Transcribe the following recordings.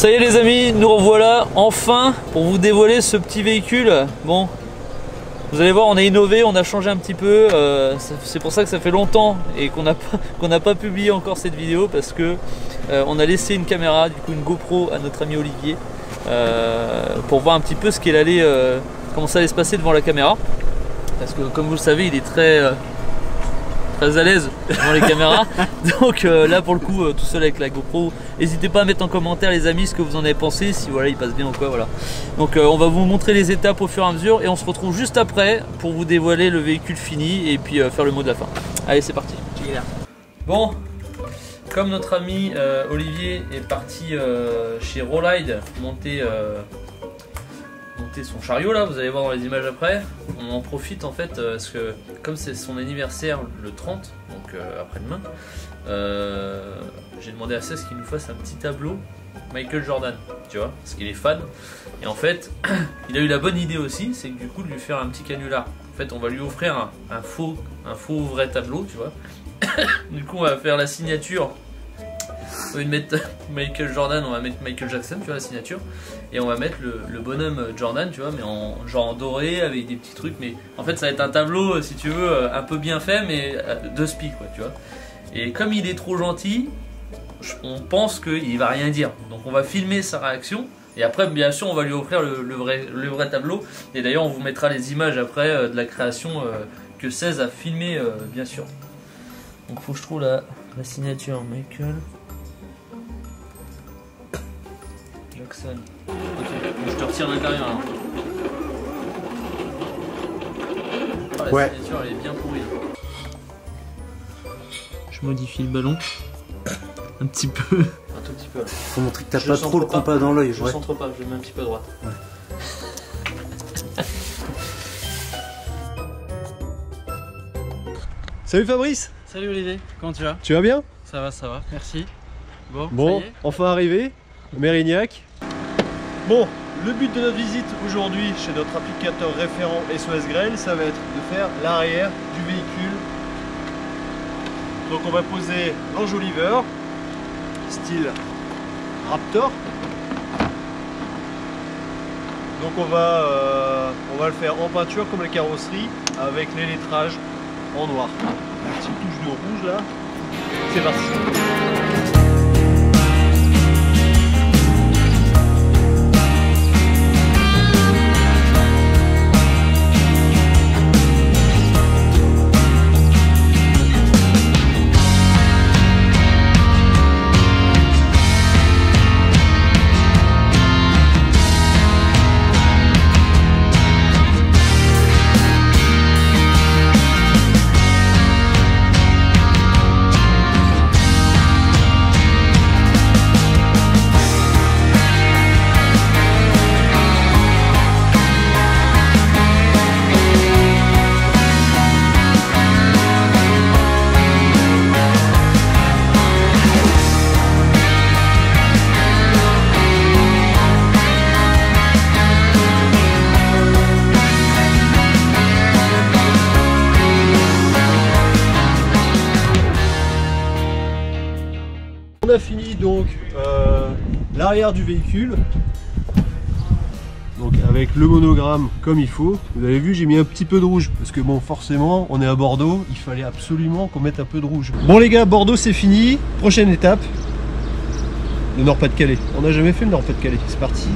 ça y est les amis, nous revoilà enfin pour vous dévoiler ce petit véhicule. Bon, vous allez voir, on a innové, on a changé un petit peu. C'est pour ça que ça fait longtemps et qu'on n'a pas publié encore cette vidéo parce que on a laissé une caméra, du coup une GoPro à notre ami Olivier pour voir un petit peu comment ça allait se passer devant la caméra. Parce que comme vous le savez, il est très à l'aise devant les caméras. Donc là pour le coup tout seul avec la GoPro. N'hésitez pas à mettre en commentaire les amis ce que vous en avez pensé, si voilà il passe bien ou quoi, voilà. Donc on va vous montrer les étapes au fur et à mesure et on se retrouve juste après pour vous dévoiler le véhicule fini et puis faire le mot de la fin. Allez, c'est parti. Bon, comme notre ami Olivier est parti chez Rollide monter son chariot là, vous allez voir dans les images après, on en profite en fait parce que comme c'est son anniversaire le 30, donc après-demain, j'ai demandé à Cesc qu'il nous fasse un petit tableau Michael Jordan, tu vois, parce qu'il est fan. Et en fait, il a eu la bonne idée aussi, c'est que du coup de lui faire un petit canular. En fait, on va lui offrir un faux vrai tableau, tu vois. Du coup, on va faire la signature. Au lieu de mettre Michael Jordan, on va mettre Michael Jackson, tu vois, la signature. Et on va mettre le bonhomme Jordan, tu vois, mais genre en doré, avec des petits trucs. Mais en fait, ça va être un tableau, si tu veux, un peu bien fait, mais de spi, quoi, tu vois. Et comme il est trop gentil, on pense qu'il va rien dire. Donc on va filmer sa réaction. Et après, bien sûr, on va lui offrir le vrai tableau. Et d'ailleurs, on vous mettra les images après de la création que 16 a filmé, bien sûr. Donc faut que je trouve la signature Michael Jackson. Ok, donc je te retire l'intérieur. Hein. Ah, la signature elle est bien pourrie. Je modifie le ballon un petit peu. Un tout petit peu. Faut montrer que t'as pas trop le compas dans l'œil. Je le centre pas, je le mets un petit peu à droite. Ouais. Salut Fabrice. Salut Olivier, comment tu vas? Tu vas bien? Ça va, merci. Bon, enfin arrivé, Mérignac. Bon, le but de notre visite aujourd'hui chez notre applicateur référent SOS Grêle, ça va être de faire l'arrière du véhicule. Donc on va poser l'enjoliveur, style Raptor. Donc on va le faire en peinture comme la carrosserie avec les lettrages en noir. Une petite touche de rouge là. C'est parti. On a fini donc l'arrière du véhicule, donc avec le monogramme comme il faut. Vous avez vu, j'ai mis un petit peu de rouge parce que bon, forcément on est à Bordeaux, il fallait absolument qu'on mette un peu de rouge. Bon les gars, Bordeaux c'est fini. Prochaine étape, le Nord-Pas-de-Calais. On n'a jamais fait le Nord-Pas-de-Calais, c'est parti.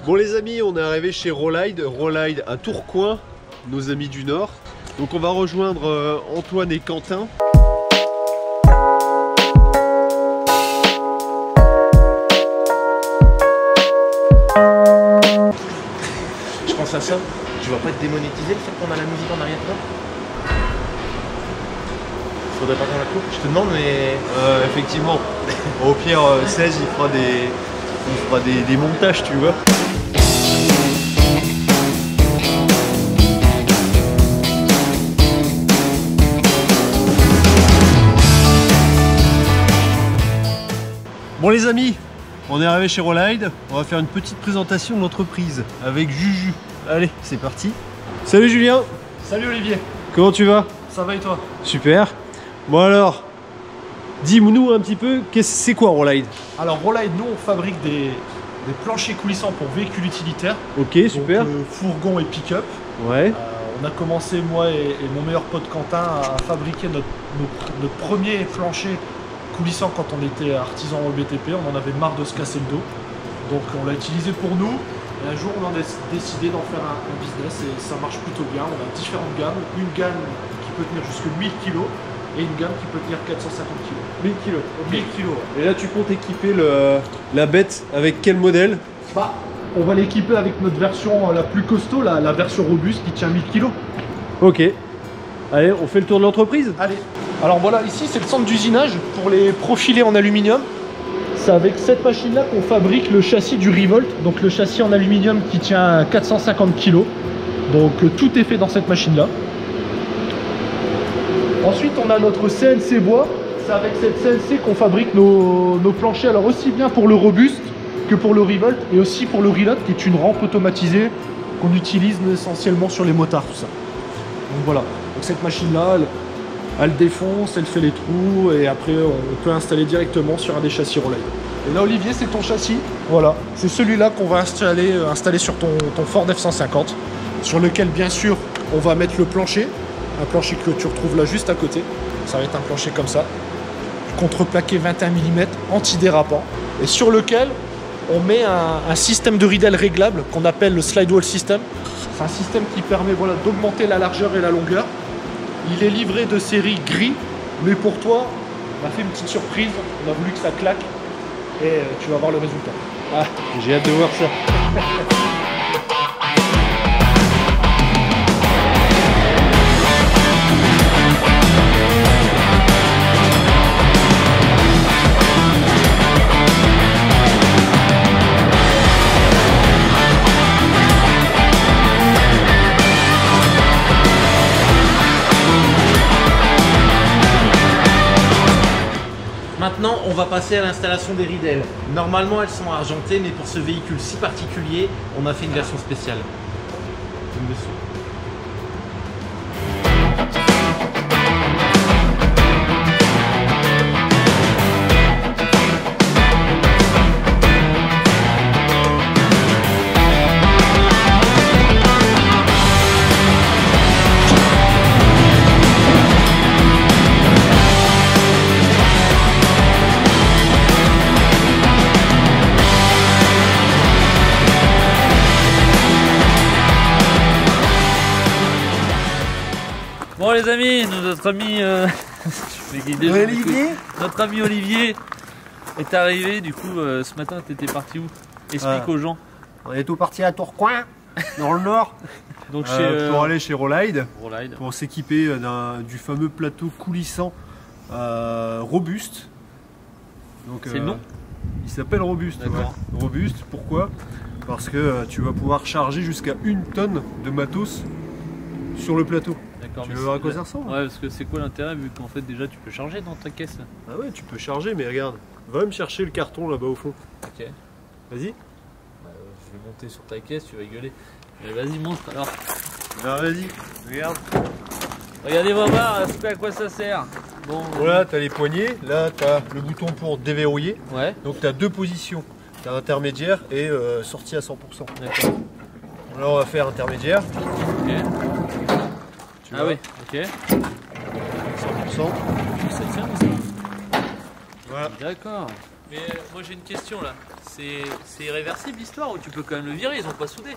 Bon les amis, on est arrivé chez Rollide à Tourcoing, nos amis du Nord. Donc on va rejoindre Antoine et Quentin. Je pense à ça, tu vas pas être démonétisé le fait qu'on a la musique en arrière-plan? Faudrait pas qu'on la coupe, je te demande mais... Effectivement, au pire 16 il fera des montages tu vois. Bon les amis, on est arrivé chez Rollide. On va faire une petite présentation de l'entreprise avec Juju. Allez, c'est parti. Salut Julien. Salut Olivier. Comment tu vas? Ça va et toi? Super. Bon alors, dis-nous un petit peu, c'est quoi Rollide? Alors Rollide, nous on fabrique des planchers coulissants pour véhicules utilitaires. Ok, super. Donc, fourgon et pick-up. Ouais. On a commencé, moi et mon meilleur pote Quentin, à fabriquer notre premier plancher coulissant quand on était artisan au BTP. On en avait marre de se casser le dos. Donc on l'a utilisé pour nous. Et un jour on a décidé d'en faire un business et ça marche plutôt bien. On a différentes gammes. Une gamme qui peut tenir jusqu'à 1000 kg et une gamme qui peut tenir 450 kg. 1000 kg. 1000 kg. Et là tu comptes équiper la bête avec quel modèle? Bah, on va l'équiper avec notre version la plus costaud, la version robuste qui tient 1000 kg. Ok. Allez, on fait le tour de l'entreprise. Allez. Alors voilà, ici c'est le centre d'usinage pour les profilés en aluminium. C'est avec cette machine-là qu'on fabrique le châssis du Revolt. Donc le châssis en aluminium qui tient 450 kg. Donc tout est fait dans cette machine-là. Ensuite on a notre CNC bois. C'est avec cette CNC qu'on fabrique nos planchers. Alors aussi bien pour le robuste que pour le Revolt et aussi pour le Reload qui est une rampe automatisée qu'on utilise essentiellement sur les motards, tout ça. Donc voilà, donc cette machine là elle défonce, elle fait les trous et après on peut installer directement sur un des châssis Rollide. Et là Olivier, c'est ton châssis, voilà, c'est celui-là qu'on va installer sur ton Ford F-150, sur lequel bien sûr on va mettre le plancher, un plancher que tu retrouves là juste à côté. Ça va être un plancher comme ça, contreplaqué 21 mm, antidérapant, et sur lequel on met un système de ridelle réglable qu'on appelle le slide wall system. C'est un système qui permet d'augmenter la largeur et la longueur. Il est livré de série gris, mais pour toi, on a fait une petite surprise. On a voulu que ça claque et tu vas voir le résultat. Ah, j'ai hâte de voir ça. Maintenant, on va passer à l'installation des ridelles. Normalement, elles sont argentées, mais pour ce véhicule si particulier, on a fait une version spéciale. Monsieur. Bon les amis, notre ami notre ami Olivier est arrivé. Du coup, ce matin, t'étais parti où? Explique aux gens. On est tout parti à Tourcoing, dans le nord. Donc pour aller chez Rollide, Rollide. pour s'équiper du fameux plateau coulissant robuste. C'est le nom? Il s'appelle Robuste. D'accord. Ouais. Robuste, pourquoi? Parce que tu vas pouvoir charger jusqu'à 1 tonne de matos sur le plateau. Tu veux voir à quoi ça ressemble? Ouais, parce que c'est quoi l'intérêt vu qu'en fait déjà tu peux charger dans ta caisse? Ah ouais, tu peux charger, mais regarde, va me chercher le carton là-bas au fond. Ok. Vas-y. Je vais monter sur ta caisse, tu vas rigoler. Mais vas-y, montre alors. Alors vas-y, regarde. Regardez, on va voir à quoi ça sert. Bon. Voilà, t'as les poignées, là t'as le bouton pour déverrouiller. Ouais. Donc t'as deux positions. T'as intermédiaire et sortie à 100%. D'accord. Alors on va faire intermédiaire. Ok. Ah oui, ok. 100%. Ça tient ça. Voilà. D'accord. Mais moi j'ai une question là. C'est réversible l'histoire ou tu peux quand même le virer? Ils ont pas soudé?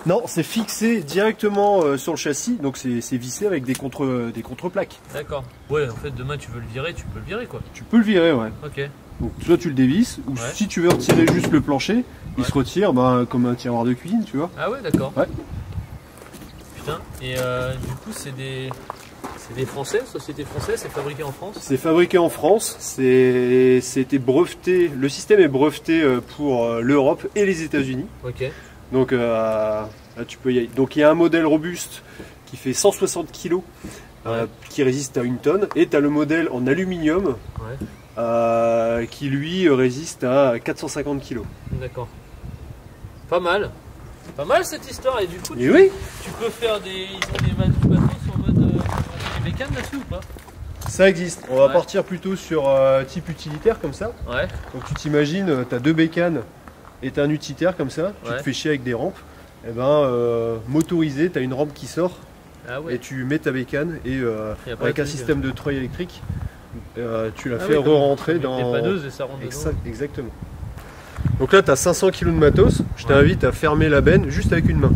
Non, c'est fixé directement sur le châssis, donc c'est vissé avec des contreplaques. D'accord. Ouais, en fait demain tu veux le virer, tu peux le virer quoi. Tu peux le virer, ouais. Ok. Donc soit tu le dévisses, ou Ouais. si tu veux retirer juste le plancher, il se retire comme un tiroir de cuisine, tu vois. Ah ouais, d'accord. Ouais. Putain. Et du coup c'est des Français, société française, c'est fabriqué en France? C'est fabriqué en France, c'était breveté, le système est breveté pour l'Europe et les États-Unis. Ok. Donc là, tu peux y aller. Donc il y a un modèle robuste qui fait 160 kg, qui résiste à 1 tonne, et tu as le modèle en aluminium qui lui résiste à 450 kg. D'accord. Pas mal. Pas mal cette histoire. Et du coup, Et oui, tu peux faire des. Ils ont des bateaux en mode. Des bécanes là-dessus ou pas? ça existe. On va Ouais. partir plutôt sur type utilitaire comme ça. Ouais. Donc tu t'imagines, tu as 2 bécanes et tu as un utilitaire comme ça. Tu Ouais. te fais chier avec des rampes. Et ben, motorisé, tu as une rampe qui sort Ah ouais. et tu mets ta bécane et Y a pas avec de un truc, système de treuil électrique, tu la Ah fais ouais, comme- re-rentrer comme dans. des panneuses et ça rentre dedans. Exactement. Donc là, tu as 500 kg de matos. Je Ouais. t'invite à fermer la benne juste avec une main.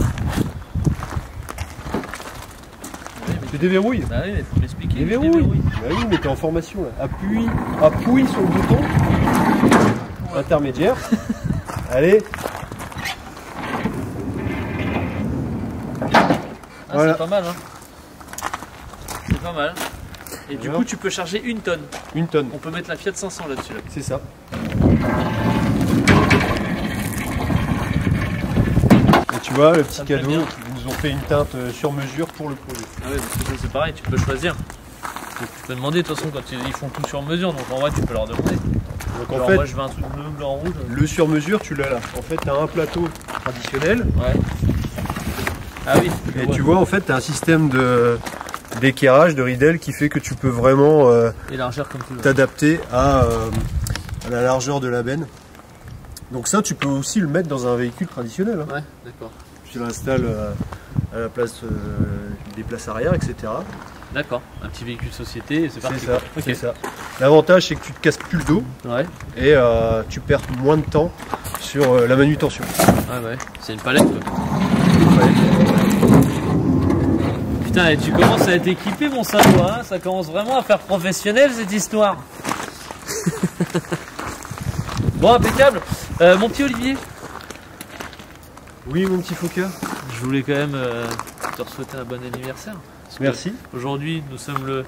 Tu déverrouilles. Bah oui, mais faut m'expliquer. Déverrouille. Bah oui, mais t'es en formation là. Appuie sur le bouton intermédiaire. Allez. Ah, Voilà. c'est pas mal, hein. C'est pas mal. Et du Voilà. coup, tu peux charger 1 tonne. 1 tonne. On peut mettre la Fiat 500 là-dessus. Là. C'est ça. Et tu vois, le petit Ça me plaît cadeau, bien. ils nous ont fait une teinte sur mesure pour le projet. Ah ouais, parce que ça, c'est pareil, tu peux choisir. Tu peux demander, de toute façon, quand ils font tout sur mesure, donc en vrai, tu peux leur demander. Donc Alors, en fait, moi, je veux un truc bleu, blanc, rouge. le sur mesure, tu l'as là. En fait, tu as un plateau traditionnel. Ouais. Ah oui. Et tu vois, en fait, tu as un système d'équerrage, de ridelle qui fait que tu peux vraiment Élargir comme tu veux. t'adapter à la largeur de la benne. Donc ça, tu peux aussi le mettre dans un véhicule traditionnel. Hein. Ouais, d'accord. Tu l'installes à la place des places arrière, etc. D'accord. Un petit véhicule société et c'est parti. C'est ça, Ok. c'est ça. L'avantage, c'est que tu te casses plus le dos Ouais. et tu perds moins de temps sur la manutention. Ah ouais. C'est une palette quoi. Putain, et tu commences à être équipé, mon salaud, hein. Ça commence vraiment à faire professionnel cette histoire. Bon, impeccable. Mon petit Olivier, Oui, mon petit Foucault. je voulais quand même te souhaiter un bon anniversaire. Parce que Merci. Aujourd'hui, nous sommes le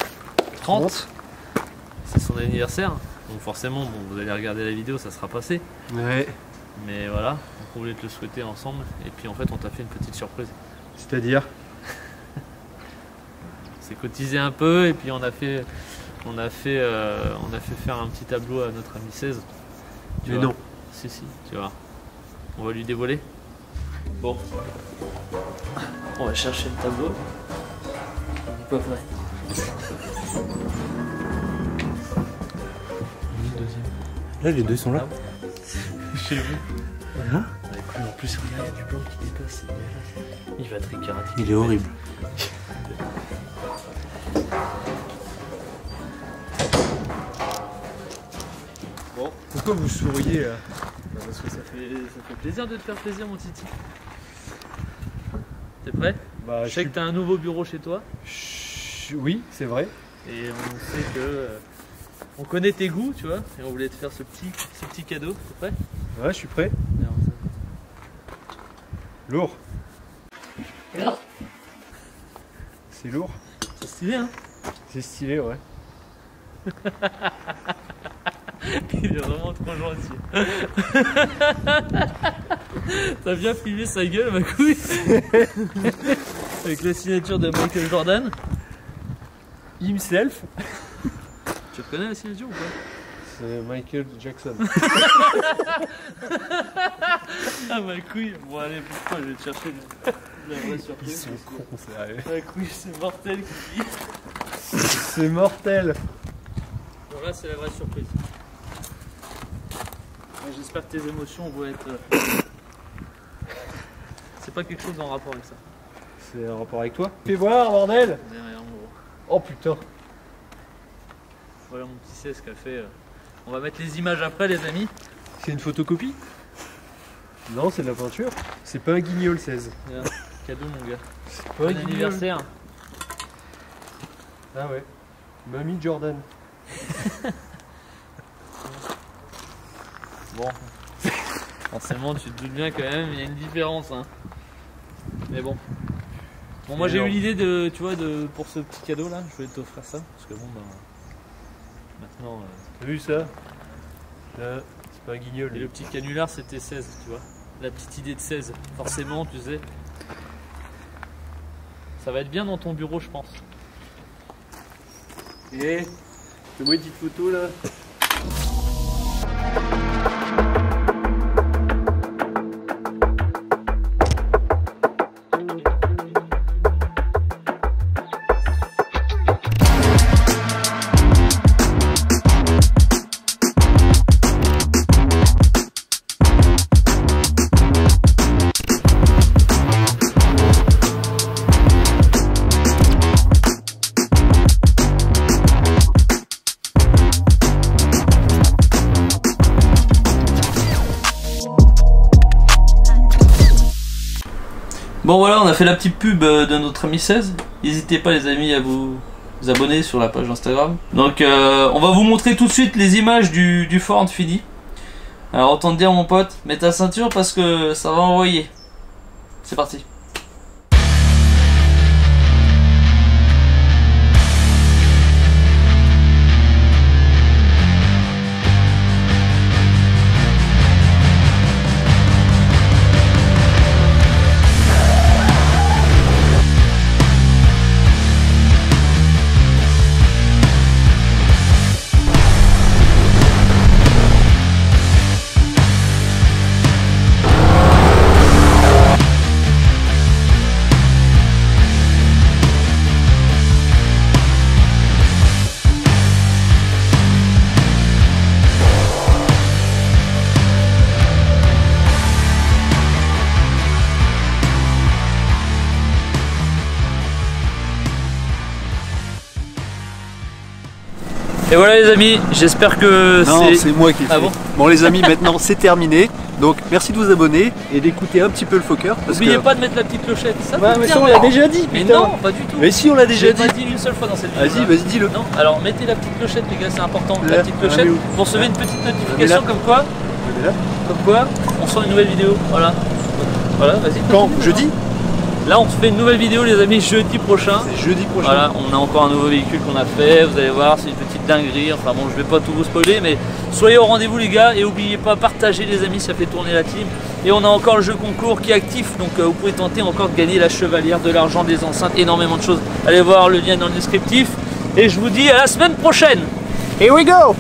30. C'est son anniversaire. Donc forcément, bon, vous allez regarder la vidéo, ça sera passé. Ouais. Mais voilà, donc on voulait te le souhaiter ensemble. Et puis en fait, on t'a fait une petite surprise. C'est-à-dire On s'est cotisé un peu et puis on a fait faire un petit tableau à notre ami 16. Tu Mais vois. non. Si, tu vois. On va lui dévoiler. Bon. On va chercher le tableau. On est pas prêt. Là, les deux sont là. J'ai vu. Voilà. En plus, regarde, il y a du blanc qui dépasse. C'est dégueulasse. Il va être écaraté. Il est horrible. Bon, pourquoi vous souriez là? Parce que ça fait plaisir de te faire plaisir, mon titi. T'es prêt? Bah, Je sais que t'as un nouveau bureau chez toi. Oui, c'est vrai. Et on sait que. On connaît tes goûts, tu vois. Et on voulait te faire ce petit cadeau. T'es prêt? Ouais, je suis prêt. Alors, Lourd. Regarde. C'est lourd. C'est stylé, hein? C'est stylé, ouais. Il est vraiment trop gentil. T'as bien filmé sa gueule, ma couille. Avec la signature de Michael Jordan. Himself. Tu reconnais la signature ou pas? C'est Michael Jackson. Ah ma couille. Bon allez, pourquoi je vais te chercher la vraie surprise. cons, sérieux. Ma couille, c'est mortel qui dit. C'est mortel. Bon là c'est la vraie surprise. J'espère que tes émotions vont être... C'est pas quelque chose en rapport avec ça. C'est un rapport avec toi? Fais voir, bordel. Derrière mon gros. Oh putain. Voilà mon petit 16 qu'a fait. On va mettre les images après les amis. C'est une photocopie? Non, c'est de la peinture. C'est pas un guignol 16. Voilà, cadeau mon gars. C'est pas Bon un guignol. anniversaire. Ah ouais. Mamie Jordan. Bon. Forcément tu te doutes bien quand même, il y a une différence hein. Mais bon. Bon moi j'ai eu l'idée de, tu vois, pour ce petit cadeau là, je voulais t'offrir ça. Parce que bon bah... Maintenant... T'as vu ça? Là, c'est pas un guignol. Et le petit canular c'était 16, tu vois. La petite idée de 16. Forcément, tu sais. Ça va être bien dans ton bureau, je pense. Et fais-moi une petite photo là. Bon voilà, on a fait la petite pub de notre ami 16. N'hésitez pas les amis à vous abonner sur la page Instagram. Donc on va vous montrer tout de suite les images du Ford fini. Alors autant te dire mon pote, mets ta ceinture parce que ça va envoyer. C'est parti. Et voilà les amis, j'espère que Non, c'est moi qui ai fait. Ah bon? Bon les amis, maintenant c'est terminé. Donc merci de vous abonner et d'écouter un petit peu le Fokker. N'oubliez pas de mettre la petite clochette. Ça Ouais, peut mais bien, ça on l'a déjà dit. Mais putain. non, pas du tout. Mais si on l'a déjà J'ai dit. pas dit une seule fois dans cette vidéo. Vas-y, dis-le. Non, alors mettez la petite clochette les gars, c'est important. Là, La petite clochette, elle est où? vous recevez une petite Elle notification est là. comme quoi on sort une nouvelle vidéo. Voilà. Voilà, vas-y. Quand? Jeudi? Là on fait une nouvelle vidéo les amis jeudi prochain. C'est jeudi prochain. Voilà, on a encore un nouveau véhicule qu'on a fait, vous allez voir, c'est une petite dinguerie, enfin bon je vais pas tout vous spoiler, mais soyez au rendez-vous les gars, et n'oubliez pas, partagez les amis, ça fait tourner la team. Et on a encore le jeu concours qui est actif, donc vous pouvez tenter encore de gagner la chevalière, de l'argent, des enceintes, énormément de choses. Allez voir le lien dans le descriptif, et je vous dis à la semaine prochaine. Here we go!